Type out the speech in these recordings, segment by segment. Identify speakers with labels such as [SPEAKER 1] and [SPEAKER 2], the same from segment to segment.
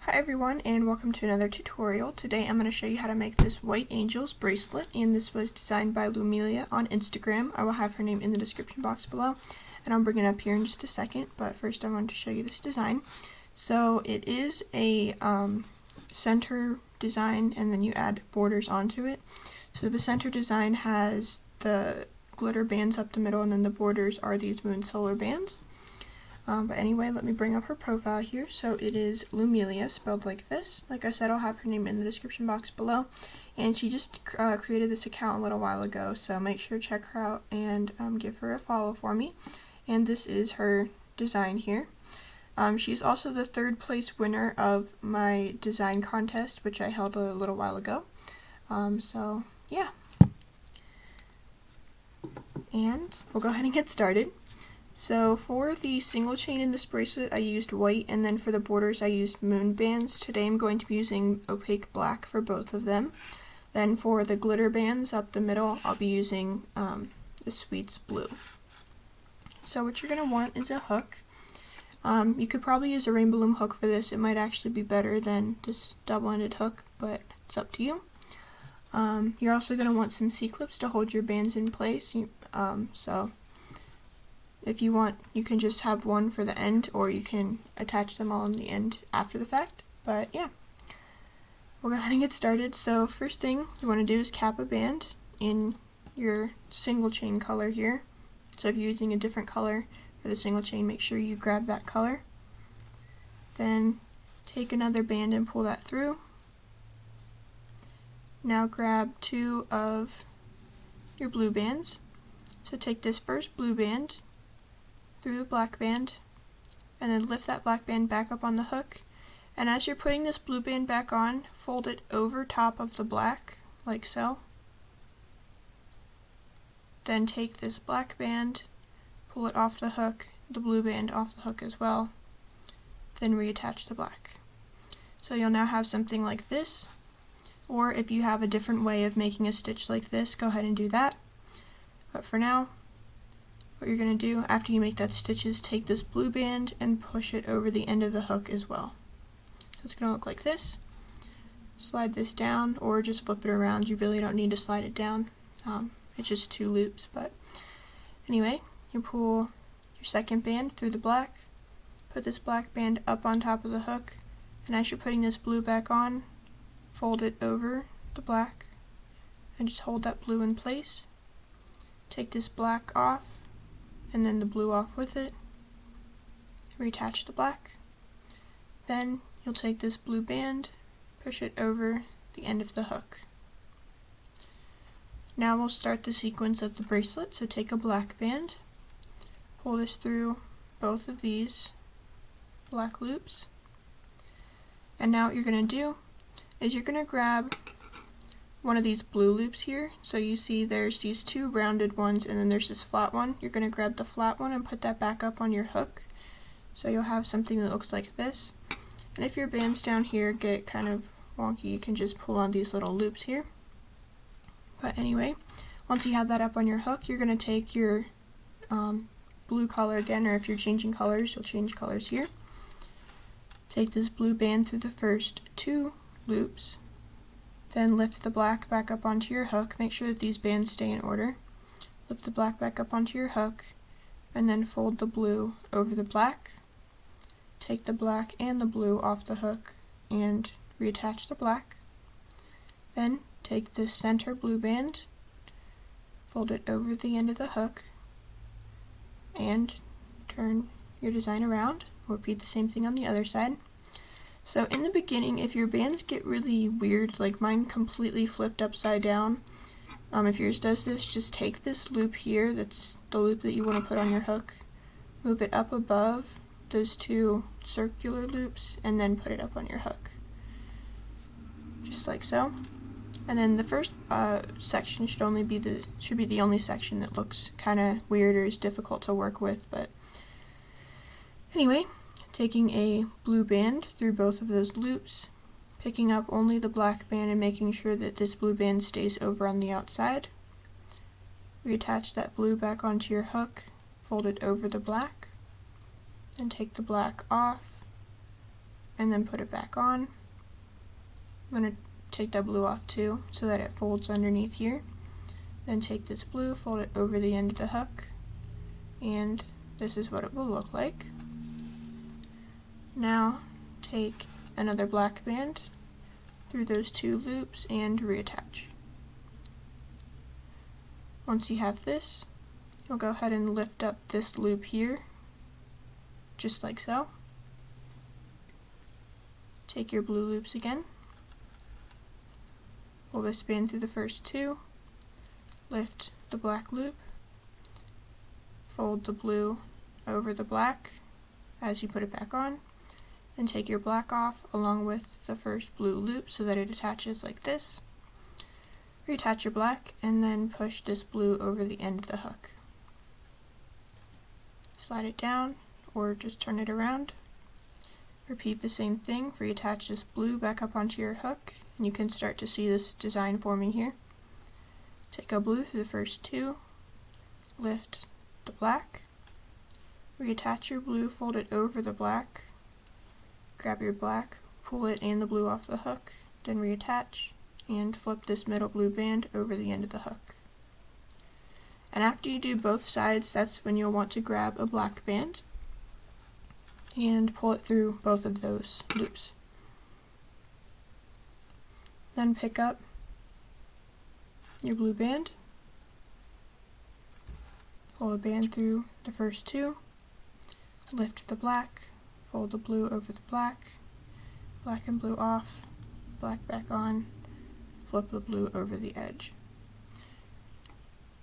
[SPEAKER 1] Hi everyone, and welcome to another tutorial. Today I'm going to show you how to make this White Angels bracelet, and this was designed by Lumelia on Instagram. I will have her name in the description box below, and I'll bring it up here in just a second, but first I wanted to show you this design. So it is a center design, and then you add borders onto it. So the center design has the glitter bands up the middle, and then the borders are these moon solar bands. But anyway, let me bring up her profile here. So it is Lumelia, spelled like this. Like I said, I'll have her name in the description box below. And she just created this account a little while ago, so make sure to check her out and give her a follow for me. And this is her design here. She's also the third place winner of my design contest, which I held a little while ago. So yeah. And we'll go ahead and get started. So for the single chain in this bracelet I used white, and then for the borders I used moon bands. Today I'm going to be using opaque black for both of them. Then for the glitter bands up the middle I'll be using the Sweets blue. So what you're going to want is a hook. You could probably use a rainbow loom hook for this. It might actually be better than this double-ended hook, but it's up to you. You're also going to want some C-clips to hold your bands in place. So if you want, you can just have one for the end, or you can attach them all in the end after the fact. But yeah, we'll go ahead and get started. So first thing you want to do is cap a band in your single chain color here. So if you're using a different color for the single chain, make sure you grab that color. Then take another band and pull that through. Now grab two of your blue bands. So take this first blue band through the black band, and then lift that black band back up on the hook, and as you're putting this blue band back on, fold it over top of the black, like so. Then take this black band, pull it off the hook, the blue band off the hook as well, then reattach the black. So you'll now have something like this, or if you have a different way of making a stitch like this, go ahead and do that. But for now, what you're going to do after you make that stitch is take this blue band and push it over the end of the hook as well. So it's going to look like this. Slide this down, or just flip it around. You really don't need to slide it down. It's just two loops. But anyway, you pull your second band through the black, put this black band up on top of the hook, and as you're putting this blue back on, fold it over the black and just hold that blue in place. Take this black off, and then the blue off with it, reattach the black. Then you'll take this blue band, push it over the end of the hook. Now we'll start the sequence of the bracelet. So take a black band, pull this through both of these black loops, and now what you're going to do is you're going to grab one of these blue loops here. So you see there's these two rounded ones, and then there's this flat one. You're going to grab the flat one and put that back up on your hook. So you'll have something that looks like this. And if your bands down here get kind of wonky, you can just pull on these little loops here. But anyway, once you have that up on your hook, you're going to take your blue color again, or if you're changing colors, you'll change colors here. Take this blue band through the first two loops. Then lift the black back up onto your hook. Make sure that these bands stay in order. Lift the black back up onto your hook, and then fold the blue over the black. Take the black and the blue off the hook and reattach the black. Then take this center blue band, fold it over the end of the hook, and turn your design around. Repeat the same thing on the other side. So in the beginning, if your bands get really weird, like mine completely flipped upside down, if yours does this, just take this loop here, that's the loop that you want to put on your hook, move it up above those two circular loops, and then put it up on your hook. Just like so. And then the first section should be the only section that looks kind of weird or is difficult to work with, but anyway, taking a blue band through both of those loops, picking up only the black band and making sure that this blue band stays over on the outside. Reattach that blue back onto your hook, fold it over the black, and take the black off, and then put it back on. I'm going to take that blue off too so that it folds underneath here. Then take this blue, fold it over the end of the hook, and this is what it will look like. Now take another black band through those two loops and reattach. Once you have this, you'll go ahead and lift up this loop here, just like so. Take your blue loops again, pull this band through the first two, lift the black loop, fold the blue over the black as you put it back on, and take your black off along with the first blue loop so that it attaches like this. Reattach your black and then push this blue over the end of the hook. Slide it down or just turn it around. Repeat the same thing, reattach this blue back up onto your hook, and you can start to see this design forming here. Take a blue through the first two, lift the black, reattach your blue, fold it over the black, grab your black, pull it and the blue off the hook, then reattach, and flip this middle blue band over the end of the hook. And after you do both sides, that's when you'll want to grab a black band and pull it through both of those loops. Then pick up your blue band, pull a band through the first two, lift the black, fold the blue over the black, black and blue off, black back on, flip the blue over the edge.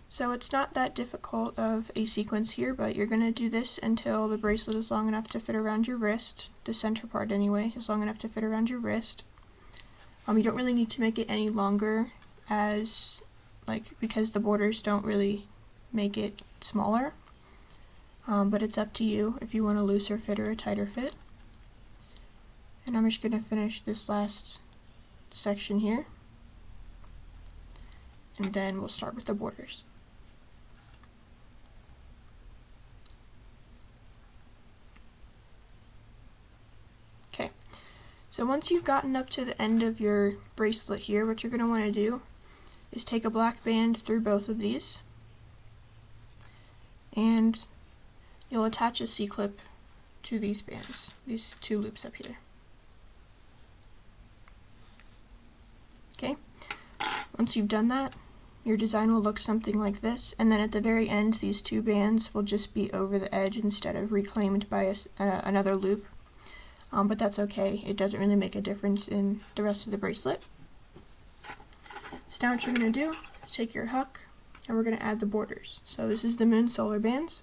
[SPEAKER 1] So it's not that difficult of a sequence here, but you're going to do this until the bracelet is long enough to fit around your wrist. The center part anyway is long enough to fit around your wrist. You don't really need to make it any longer because the borders don't really make it smaller. But it's up to you if you want a looser fit or a tighter fit. And I'm just going to finish this last section here, and then we'll start with the borders. Okay, so once you've gotten up to the end of your bracelet here, what you're going to want to do is take a black band through both of these, and you'll attach a C-clip to these bands, these two loops up here. Okay, once you've done that, your design will look something like this, and then at the very end these two bands will just be over the edge instead of reclaimed by another loop. But that's okay, it doesn't really make a difference in the rest of the bracelet. So now what you're going to do is take your hook, and we're going to add the borders. So this is the moon solar bands.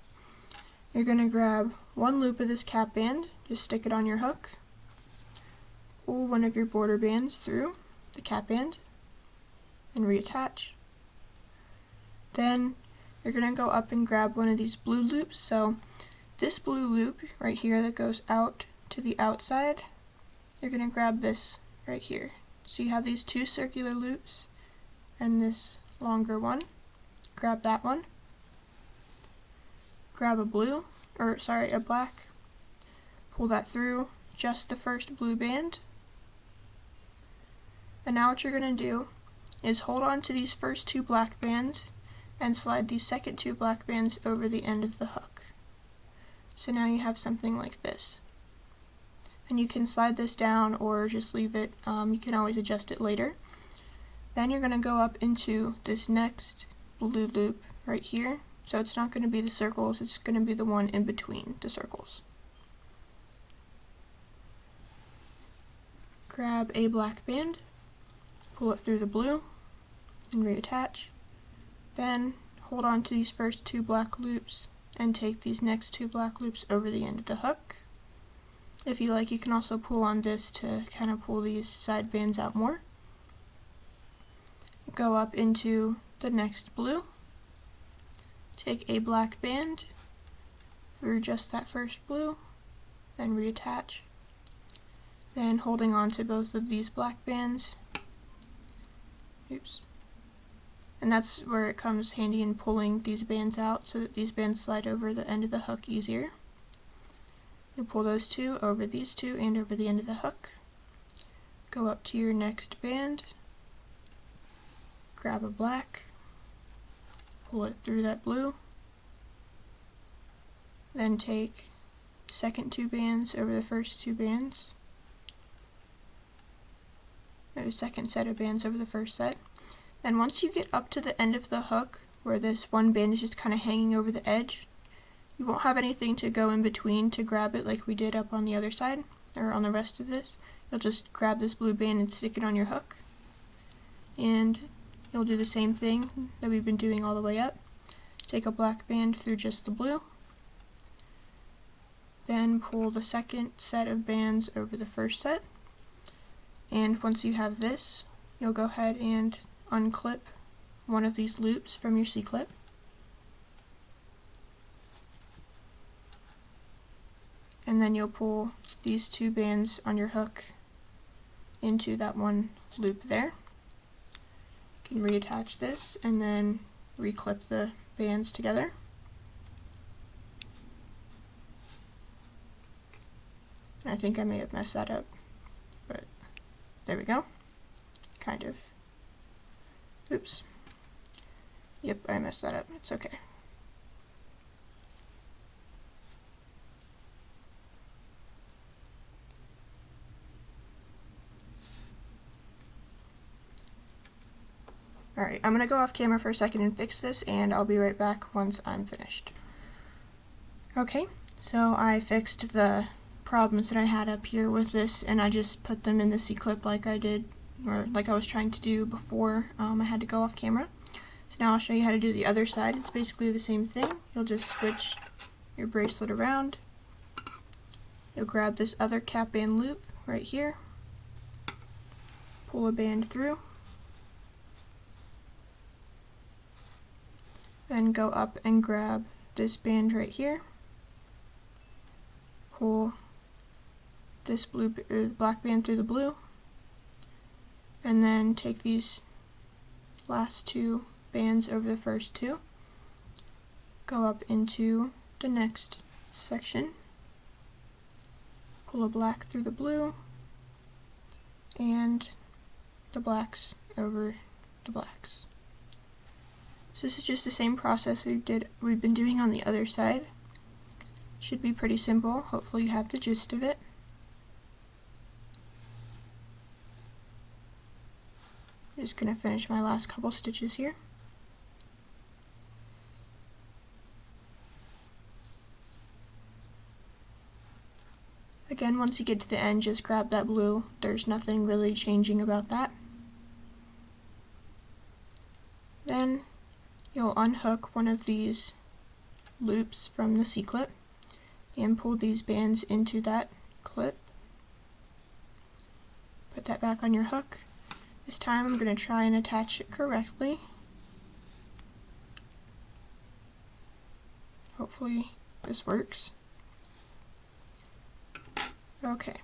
[SPEAKER 1] You're going to grab one loop of this cap band, just stick it on your hook, pull one of your border bands through the cap band, and reattach. Then you're going to go up and grab one of these blue loops. So this blue loop right here that goes out to the outside, you're going to grab this right here. So you have these two circular loops and this longer one. Grab that one. Grab a black, pull that through just the first blue band. And now what you're going to do is hold on to these first two black bands and slide these second two black bands over the end of the hook. So now you have something like this. And you can slide this down or just leave it, you can always adjust it later. Then you're going to go up into this next blue loop right here. So it's not going to be the circles, it's going to be the one in between the circles. Grab a black band, pull it through the blue, and reattach. Then hold on to these first two black loops and take these next two black loops over the end of the hook. If you like, you can also pull on this to kind of pull these side bands out more. Go up into the next blue, take a black band through just that first blue, and reattach. Then holding on to both of these black bands, and that's where it comes handy in pulling these bands out so that these bands slide over the end of the hook easier. You pull those two over these two and over the end of the hook. Go up to your next band, grab a black, pull it through that blue, then take the second two bands over the first two bands, or the second set of bands over the first set. And once you get up to the end of the hook, where this one band is just kind of hanging over the edge, you won't have anything to go in between to grab it like we did up on the other side, or on the rest of this. You'll just grab this blue band and stick it on your hook. And you'll do the same thing that we've been doing all the way up. Take a black band through just the blue, then pull the second set of bands over the first set. And once you have this, you'll go ahead and unclip one of these loops from your C-clip. And then you'll pull these two bands on your hook into that one loop there. You can reattach this and then reclip the bands together. I think I may have messed that up, but there we go. Kind of. Oops. Yep, I messed that up. It's okay. Alright, I'm going to go off camera for a second and fix this, and I'll be right back once I'm finished. Okay, so I fixed the problems that I had up here with this, and I just put them in the C-clip like I did, or like I was trying to do before I had to go off camera. So now I'll show you how to do the other side. It's basically the same thing. You'll just switch your bracelet around. You'll grab this other cap band loop right here, pull a band through, then go up and grab this band right here, pull this black band through the blue, and then take these last two bands over the first two, go up into the next section, pull a black through the blue, and the blacks over the blacks. So this is just the same process we've been doing on the other side. Should be pretty simple. Hopefully you have the gist of it. I'm just going to finish my last couple stitches here. Again, once you get to the end, just grab that blue. There's nothing really changing about that. Then you'll unhook one of these loops from the C-clip and pull these bands into that clip. Put that back on your hook. This time I'm going to try and attach it correctly. Hopefully this works. Okay,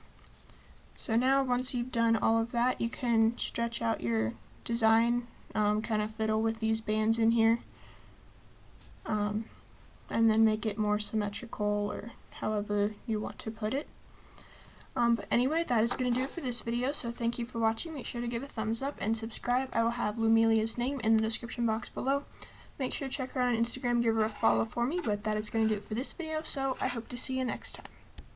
[SPEAKER 1] so now once you've done all of that, you can stretch out your design, kind of fiddle with these bands in here, and then make it more symmetrical or however you want to put it. But anyway, that is going to do it for this video, so thank you for watching. Make sure to give a thumbs up and subscribe. I will have Lumelia's name in the description box below. Make sure to check her out on Instagram, give her a follow for me, but that is going to do it for this video, so I hope to see you next time.